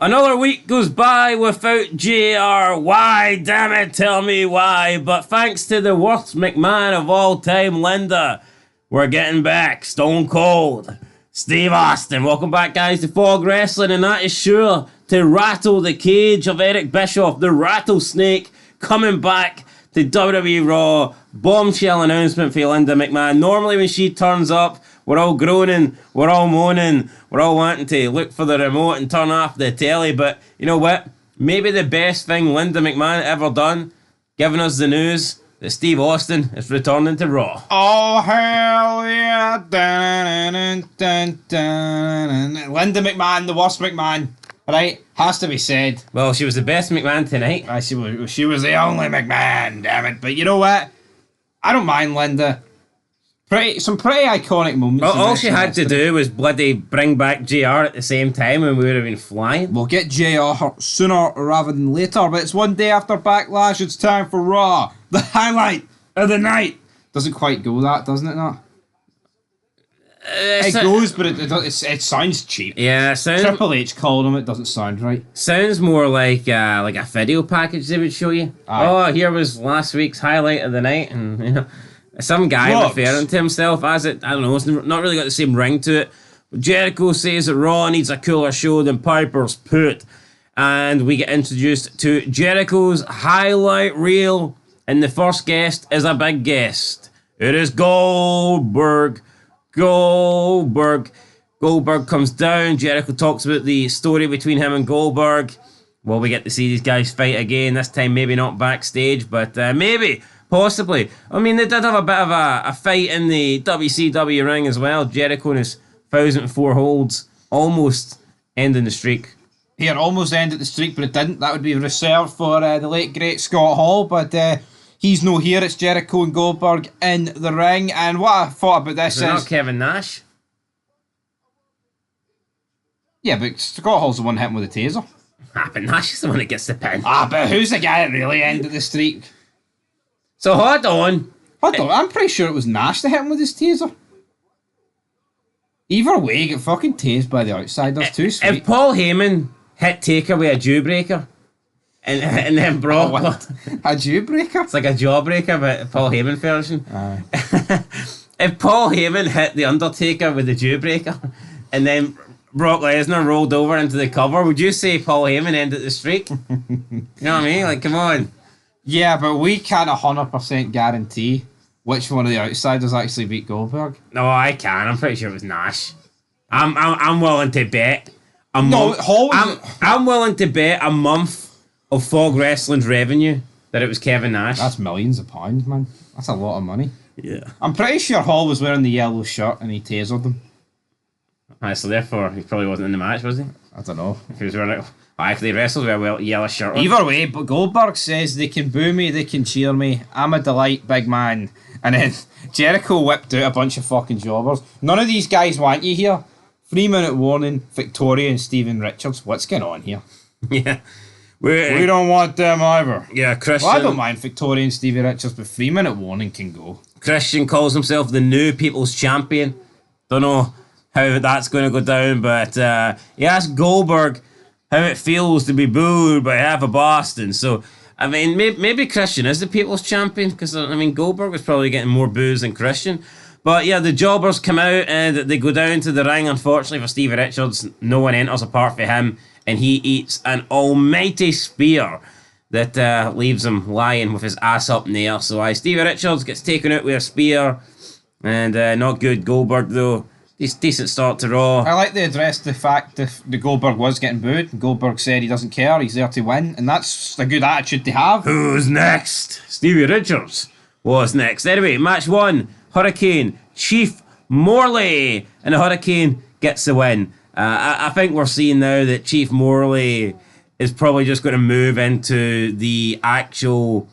Another week goes by without JR. Why? Damn it, tell me why. But thanks to the worst McMahon of all time, Linda, we're getting back. Stone Cold. Steve Austin. Welcome back, guys, to Fog Wrestling, and that is sure to rattle the cage of Eric Bischoff, the rattlesnake, coming back to WWE Raw. Bombshell announcement for Linda McMahon. Normally when she turns up, we're all groaning, we're all moaning, we're all wanting to look for the remote and turn off the telly, but you know what? Maybe the best thing Linda McMahon ever done, giving us the news that Steve Austin is returning to Raw. Oh, hell yeah. Dun, dun, dun, dun, dun. Linda McMahon, the worst McMahon. Right? Has to be said. Well, she was the best McMahon tonight. She was the only McMahon, damn it. But you know what? I don't mind Linda. Some pretty iconic moments. Well, all she had to do was bloody bring back JR at the same time and we would have been flying. We'll get JR sooner rather than later, but it's one day after Backlash. It's time for Raw. The highlight of the night. Doesn't quite go that, doesn't it not? It goes, but it sounds cheap. Yeah, Triple H called him. It doesn't sound right. Sounds more like a video package they would show you. Aye. Oh, here was last week's highlight of the night, and you know, some guy referring to himself as it. I don't know. It's not really got the same ring to it. But Jericho says that Raw needs a cooler show than Piper's Pit, and we get introduced to Jericho's highlight reel, and the first guest is a big guest. It is Goldberg. Goldberg comes down. Jericho talks about the story between him and Goldberg. Well, we get to see these guys fight again. This time maybe not backstage, but maybe, possibly. I mean, they did have a bit of a fight in the WCW ring as well. Jericho and his 1,004 holds almost ending the streak. Here, almost ended the streak, but it didn't. That would be reserved for the late, great Scott Hall, but he's no here. It's Jericho and Goldberg in the ring. And what I thought about this is... not Kevin Nash? Yeah, but Scott Hall's the one hitting with the taser. But Nash is the one that gets the pin. But who's the guy that really ended the streak? So hold on. I'm pretty sure it was Nash that hit him with his taser. Either way, get fucking tased by the outside. That's too sweet. If Paul Heyman hit Taker with a Jawbreaker, and then Brock... A Jawbreaker? It's like a Jawbreaker, but Paul Heyman version. If Paul Heyman hit The Undertaker with the Jawbreaker, and then Brock Lesnar rolled over into the cover, would you say Paul Heyman ended the streak? You know what I mean? Like, come on. Yeah, but we can't 100% guarantee which one of the outsiders actually beat Goldberg. No, I can. I'm pretty sure it was Nash. I'm willing to bet a month. I'm willing to bet a month of Fog Wrestling's revenue that it was Kevin Nash. That's millions of pounds, man. That's a lot of money. Yeah. I'm pretty sure Hall was wearing the yellow shirt and he tasered him. So therefore, he probably wasn't in the match, was he? I don't know. If he was wearing it... Actually, he wrestled with a yellow shirt on. Either way, but Goldberg says they can boo me, they can cheer me. I'm a delight, big man. And then Jericho whipped out a bunch of fucking jobbers. None of these guys want you here. 3-minute warning, Victoria and Steven Richards. What's going on here? Yeah. We don't want them either. Yeah, Christian... Well, I don't mind Victoria and Stevie Richards, but 3-minute warning can go. Christian calls himself the new People's Champion. Don't know how that's going to go down, but he asked Goldberg how it feels to be booed by half of Boston. So, I mean, maybe Christian is the People's Champion, because, I mean, Goldberg was probably getting more boos than Christian. But, yeah, the jobbers come out and they go down to the ring. Unfortunately for Stevie Richards, no one enters apart from him, and he eats an almighty spear that leaves him lying with his ass up in the air. So, Stevie Richards gets taken out with a spear, and not good. Goldberg, though, decent start to Raw. I like they addressed the fact that the Goldberg was getting booed. Goldberg said he doesn't care, he's there to win, and that's a good attitude to have. Who's next? Stevie Richards was next. Anyway, match 1, Hurricane, Chief Morley, and the Hurricane gets the win. I think we're seeing now that Chief Morley is probably just going to move into the actual,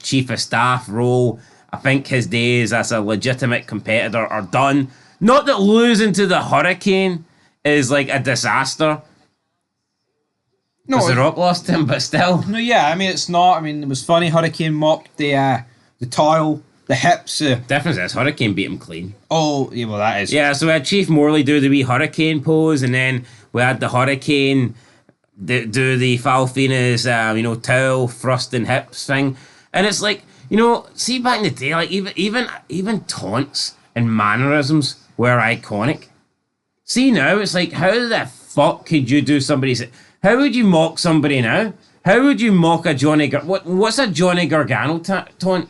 chief of staff role. I think his days as a legitimate competitor are done. Not that losing to the Hurricane is like a disaster. No, because The Rock lost him, but still. No, yeah, I mean, it's not. I mean, it was funny. Hurricane mocked the tile, the hips. Difference is Hurricane beat him clean. Oh, yeah, well, that is. Yeah, so we had Chief Morley do the wee Hurricane pose, and then we had the Hurricane do the Falfina's, towel thrusting hips thing. And it's like, see back in the day, like even taunts and mannerisms were iconic. See now, it's like, how the fuck could you do somebody's... How would you mock somebody now? How would you mock a Johnny... What's a Johnny Gargano taunt?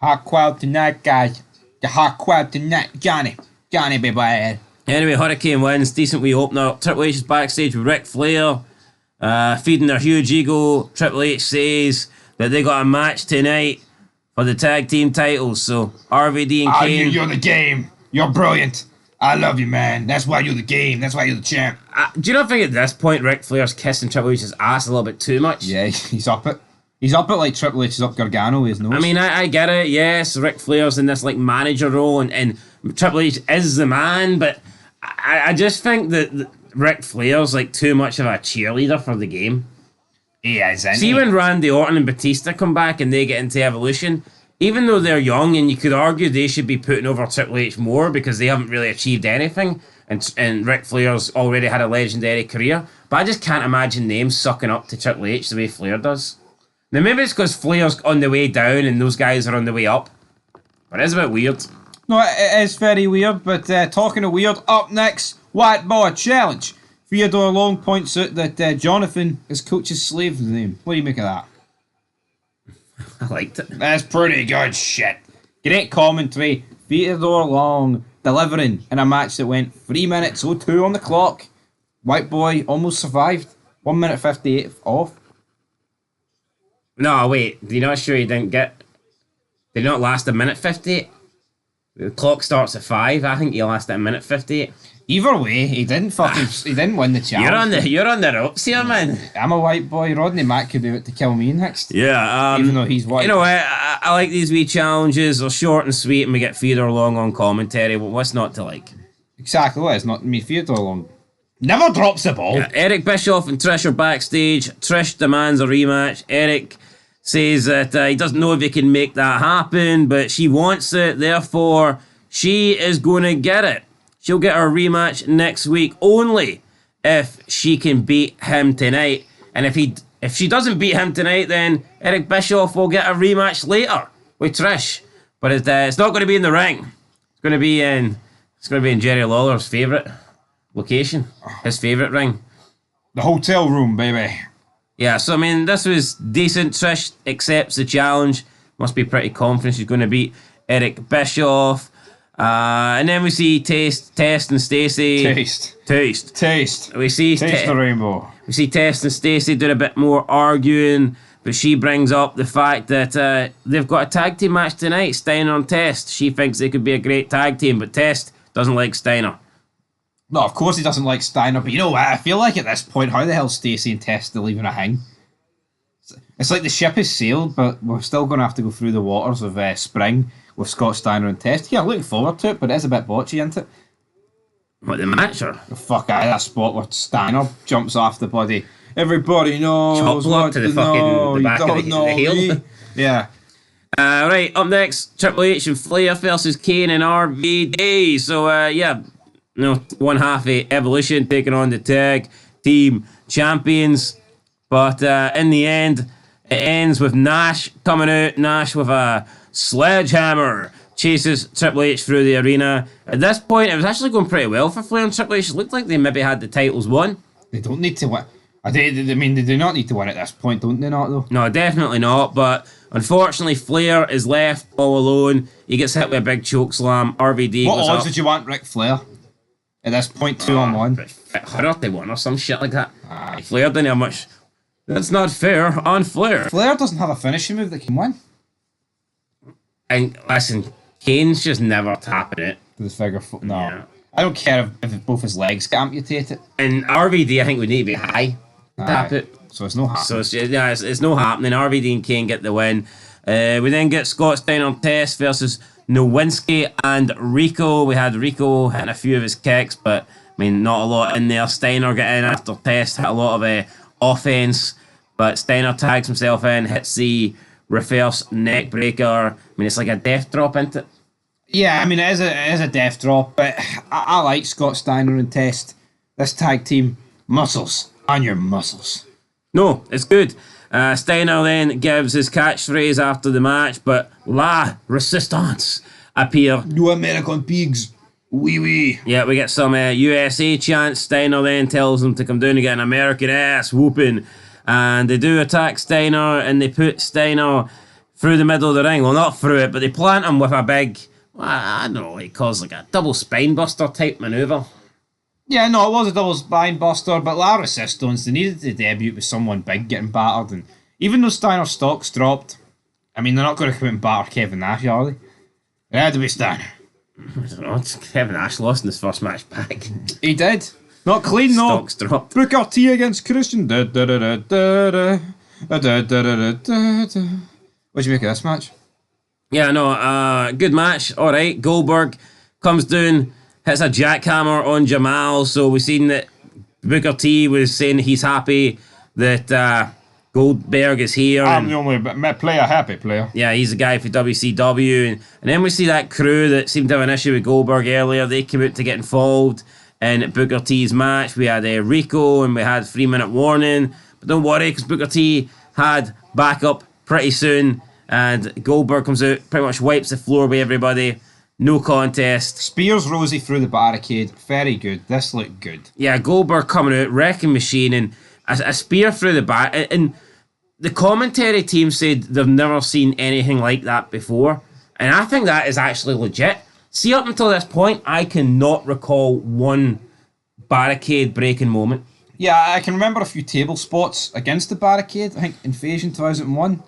Hot crowd tonight, guys. The hot crowd tonight, Johnny. Johnny, baby. Anyway, Hurricane wins. Decent wee opener. Triple H is backstage with Ric Flair. Feeding their huge ego. Triple H says that they got a match tonight for the tag team titles. So, RVD and Kane... You're the game. You're brilliant. I love you, man. That's why you're the game. That's why you're the champ. Do you not think at this point Ric Flair's kissing Triple H's ass a little bit too much? Yeah, he's up it. He's up it like Triple H is up Gargano with his nose. I mean, I get it. Yes, Ric Flair's in this like manager role, and Triple H is the man, but I just think that Ric Flair's like too much of a cheerleader for the game. He is, isn't See, when Randy Orton and Batista come back and they get into Evolution, even though they're young, and you could argue they should be putting over Triple H more because they haven't really achieved anything, and Ric Flair's already had a legendary career, but I just can't imagine them sucking up to Triple H the way Flair does. Now, maybe it's because Flair's on the way down and those guys are on the way up, but it's a bit weird. No, it is very weird, but talking of weird, up next, White Boy Challenge. Theodore Long points out that Jonathan is Coach's slave name. What do you make of that? I liked it. That's pretty good shit. Great commentary. Theodore Long delivering in a match that went 3 minutes 02 on the clock. White Boy almost survived. 1 minute 58 off. No, wait. You're not sure he didn't get... Did he not last a minute 58? The clock starts at 5. I think he lasted a minute 58. Either way, he didn't he didn't win the challenge. You're on the ropes here, man. I'm a white boy. Rodney Mack could do it to kill me next. Yeah, even though he's white. You know what? I like these wee challenges. They're short and sweet, and we get Theodore Long on commentary. But what's not to like? Exactly. What is not me? Theodore Long never drops the ball. Yeah, Eric Bischoff and Trish are backstage. Trish demands a rematch. Eric says that he doesn't know if he can make that happen, but she wants it. Therefore, she is going to get it. She'll get her rematch next week only if she can beat him tonight. And if she doesn't beat him tonight, then Eric Bischoff will get a rematch later with Trish. But it's not going to be in the ring. It's going to be in Jerry Lawler's favourite location, his favourite ring, the hotel room, baby. Yeah. So I mean, this was decent. Trish accepts the challenge. Must be pretty confident she's going to beat Eric Bischoff. And then we see Test and Stacey. Taste. We see Taste the rainbow. We see Test and Stacey doing a bit more arguing, but she brings up the fact that they've got a tag team match tonight, Steiner and Test. She thinks they could be a great tag team, but Test doesn't like Steiner. No, of course he doesn't like Steiner, but you know what? I feel like at this point, how the hell Stacey and Test still even a hang? It's like the ship has sailed, but we're still going to have to go through the waters of spring with Scott Steiner and Test. Yeah, looking forward to it, but it is a bit botchy, isn't it? What, the match or? Fuck, that spot where Steiner jumps off the body. Everybody knows. Chop block to the fucking the back of the heel. Yeah. Right, up next, Triple H and Flair versus Kane and RVD. So, one half of Evolution taking on the tag team champions. But in the end, it ends with Nash coming out. Nash with a sledgehammer chases Triple H through the arena. At this point, it was actually going pretty well for Flair and Triple H. It looked like they maybe had the titles won. They don't need to win. They do not need to win at this point, don't they not, though? No, definitely not. But unfortunately, Flair is left all alone. He gets hit with a big choke slam. RVD what goes odds up. did you want Ric Flair? At this point, 2-on-1. 100-1 or some shit like that. Flair didn't have much. That's not fair on Flair. Flair doesn't have a finishing move that can win. And listen, Kane's just never tapping it. The figure foot. No. Yeah. I don't care if both his legs get amputated. And RVD, I think, would need to be high. Tap it. So it's no happening. So it's no happening. RVD and Kane get the win. We then get Scott Steiner Test versus Nowinski and Rico. We had Rico hitting a few of his kicks, but I mean, not a lot in there. Steiner getting in after Test, hit a lot of offense, but Steiner tags himself in, hits the reverse neck breaker. I mean, it's like a death drop, isn't it? Yeah, I mean, it is a death drop, but I like Scott Steiner and Test. This tag team, muscles. On your muscles. No, it's good. Steiner then gives his catchphrase after the match, but La Resistance appear. You American pigs. Wee wee. Yeah, we get some USA chants. Steiner then tells them to come down and get an American ass whooping. And they do attack Steiner, and they put Steiner through the middle of the ring. Well, not through it, but they plant him with a big, I don't know what he calls, like a double spine buster type maneuver. Yeah, no, it was a double spine buster, but La Resistance, they needed to debut with someone big getting battered. And even though Steiner's stock's dropped, I mean, they're not going to come out and batter Kevin Nash, are they? It had to be Steiner. I don't know, Kevin Nash lost in his first match back. He did. Not clean, no. Stock's dropped. Booker T against Christian. What do you make of this match? Yeah, no, good match. All right, Goldberg comes down, hits a jackhammer on Jamal. So we've seen that Booker T was saying he's happy that Goldberg is here. I'm the only player happy player. Yeah, he's the guy for WCW. And then we see that crew that seemed to have an issue with Goldberg earlier. They came out to get involved in Booker T's match. We had Rico and we had 3-minute warning. But don't worry, because Booker T had backup pretty soon. And Goldberg comes out, pretty much wipes the floor with everybody. No contest. Spears Rosie through the barricade. Very good. This looked good. Yeah, Goldberg coming out, wrecking machine, and a spear through the back. And the commentary team said they've never seen anything like that before. And I think that is actually legit. See, up until this point, I cannot recall one barricade breaking moment. Yeah, I can remember a few table spots against the barricade. I think Invasion 2001.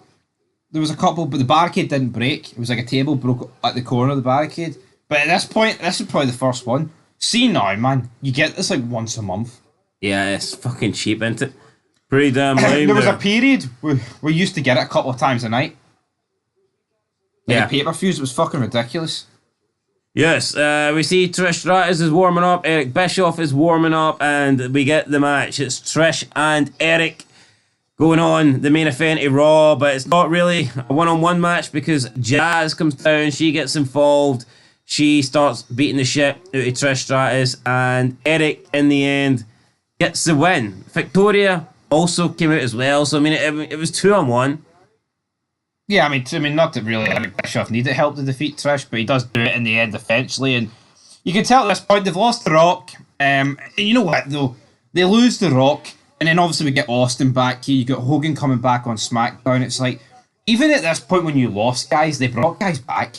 There was a couple, but the barricade didn't break. It was like a table broke at the corner of the barricade. But at this point, this is probably the first one. See now, man, you get this like once a month. Yeah, it's fucking cheap, isn't it? Pretty damn lame. There was a period where we used to get it a couple of times a night. Like Yeah. pay-per-views, it was fucking ridiculous. Yes, we see Trish Stratus is warming up, Eric Bischoff is warming up, and we get the match. It's Trish and Eric going on the main event of Raw, but it's not really a one-on-one match because Jazz comes down, she gets involved, she starts beating the shit out of Trish Stratus, and Eric, in the end, gets the win. Victoria also came out as well, so I mean, it was 2-on-1. Yeah, I mean, not that really Eric Bischoff needed help to defeat Trish, but he does do it in the end eventually, and you can tell at this point they've lost The Rock. And you know what though? They lose The Rock, and then obviously we get Austin back here. You got Hogan coming back on SmackDown. It's like, even at this point when you lost guys, they brought guys back.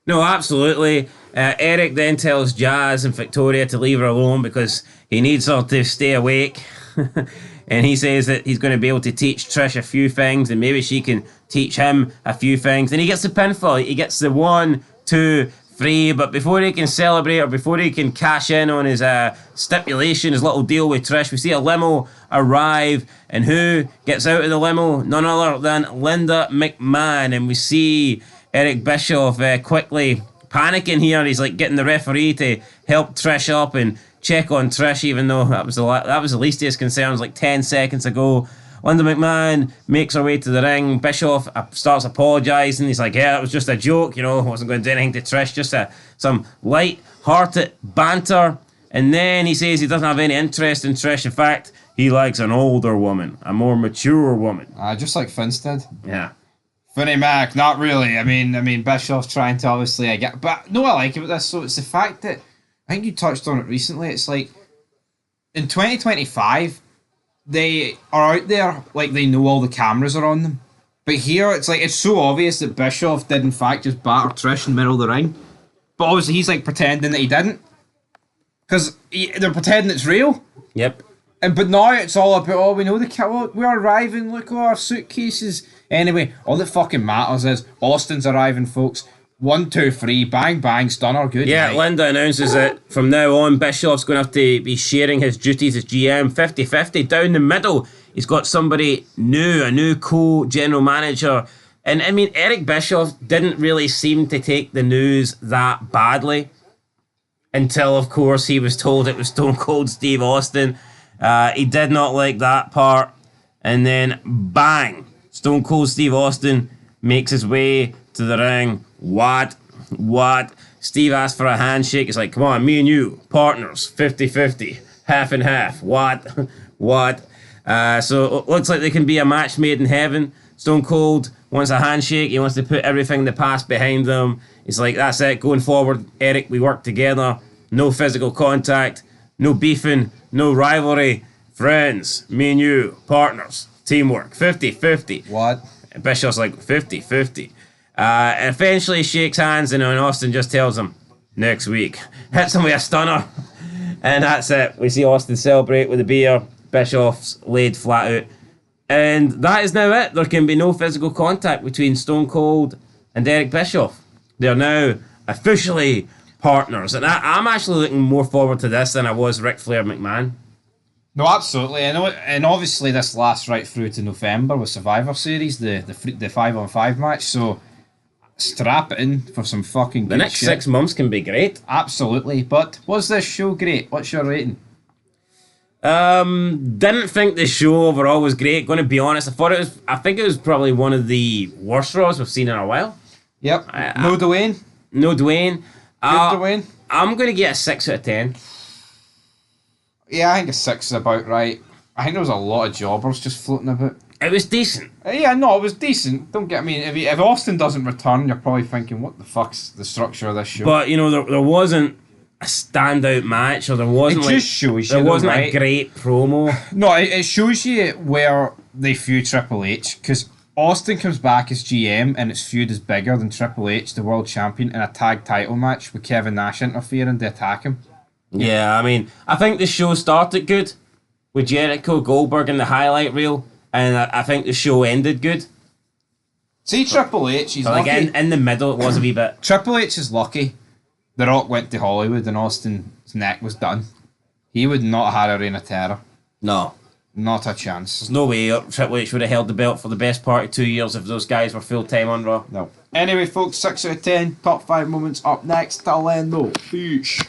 No, absolutely. Eric then tells Jazz and Victoria to leave her alone because he needs her to stay awake. And he says that he's going to be able to teach Trish a few things and maybe she can teach him a few things. And he gets the pinfall. He gets the 1, 2, 3. But before he can celebrate or before he can cash in on his stipulation, his little deal with Trish, we see a limo arrive. And who gets out of the limo? None other than Linda McMahon. And we see Eric Bischoff quickly panicking here. He's like getting the referee to help Trish up and check on Trish, even though that was the least of his concerns like 10 seconds ago. Linda McMahon makes her way to the ring. Bischoff starts apologising. He's like, yeah, it was just a joke, I wasn't going to do anything to Trish, just some light-hearted banter. And then he says he doesn't have any interest in Trish. In fact, he likes an older woman, a more mature woman. Just like Vince did. Yeah. Vinnie Mac, not really. I mean, Bischoff's trying to obviously, but no, I like about this. So it's the fact that, I think you touched on it recently, it's like, in 2025, they are out there, like they know all the cameras are on them. But here, it's like, it's so obvious that Bischoff did in fact just batter Trish in the middle of the ring. But obviously he's like pretending that he didn't. Because they're pretending it's real. Yep. But now it's all about, we know we're arriving, look at our suitcases. Anyway, all that fucking matters is Austin's arriving, folks. 1, 2, 3, bang, bang, stunner, good Yeah, night. Linda announces that from now on, Bischoff's going to have to be sharing his duties as GM 50-50 down the middle. He's got somebody new, a new co-general manager. And I mean, Eric Bischoff didn't really seem to take the news that badly until, of course, he was told it was Stone Cold Steve Austin. He did not like that part. And then, bang, Stone Cold Steve Austin makes his way to the ring. What? Steve asked for a handshake. It's like, come on, me and you, partners, 50-50, half and half. What? What? So it looks like they can be a match made in heaven. Stone Cold wants a handshake. He wants to put everything in the past behind them. He's like, that's it. Going forward, Eric, we work together. No physical contact. No beefing. No rivalry. Friends. Me and you. Partners. Teamwork. 50-50. What? Bischoff's like 50-50. And eventually he shakes hands and Austin just tells him, next week. Hits him with a stunner. And that's it. We see Austin celebrate with a beer. Bischoff's laid flat out. And that is now it. There can be no physical contact between Stone Cold and Eric Bischoff. They're now officially partners. And I'm actually looking more forward to this than I was Ric Flair McMahon. No, absolutely. And obviously this lasts right through to November with Survivor Series, the 5-on-5 match. So strap it in for some fucking good The next shit. 6 months can be great. Absolutely. But was this show great? What's your rating? Didn't think the show overall was great. Going to be honest, I think it was probably one of the worst Raws we've seen in a while. Yep. No Dwayne. No Dwayne. Good Dwayne. I'm going to get a 6 out of 10. Yeah, I think a 6 is about right. I think there was a lot of jobbers just floating about. It was decent. Yeah, no, it was decent. Don't get me. If Austin doesn't return, you're probably thinking, what the fuck's the structure of this show? But there wasn't a standout match, or there wasn't it just shows you there wasn't right? a great promo. No, it shows you where they feud Triple H, because Austin comes back as GM and its feud is bigger than Triple H, the world champion, in a tag title match with Kevin Nash interfering to attack him. Yeah, I mean, I think the show started good with Jericho, Goldberg in the highlight reel, and I think the show ended good. See, Triple H, he's lucky. Like in the middle, it was a wee bit. Triple H is lucky. The Rock went to Hollywood and Austin's neck was done. He would not have had a reign of terror. No. Not a chance. There's no way Triple H would have held the belt for the best part of 2 years if those guys were full-time on Raw. No. Anyway, folks, 6 out of 10. Top 5 moments up next. Till then, though. Peace.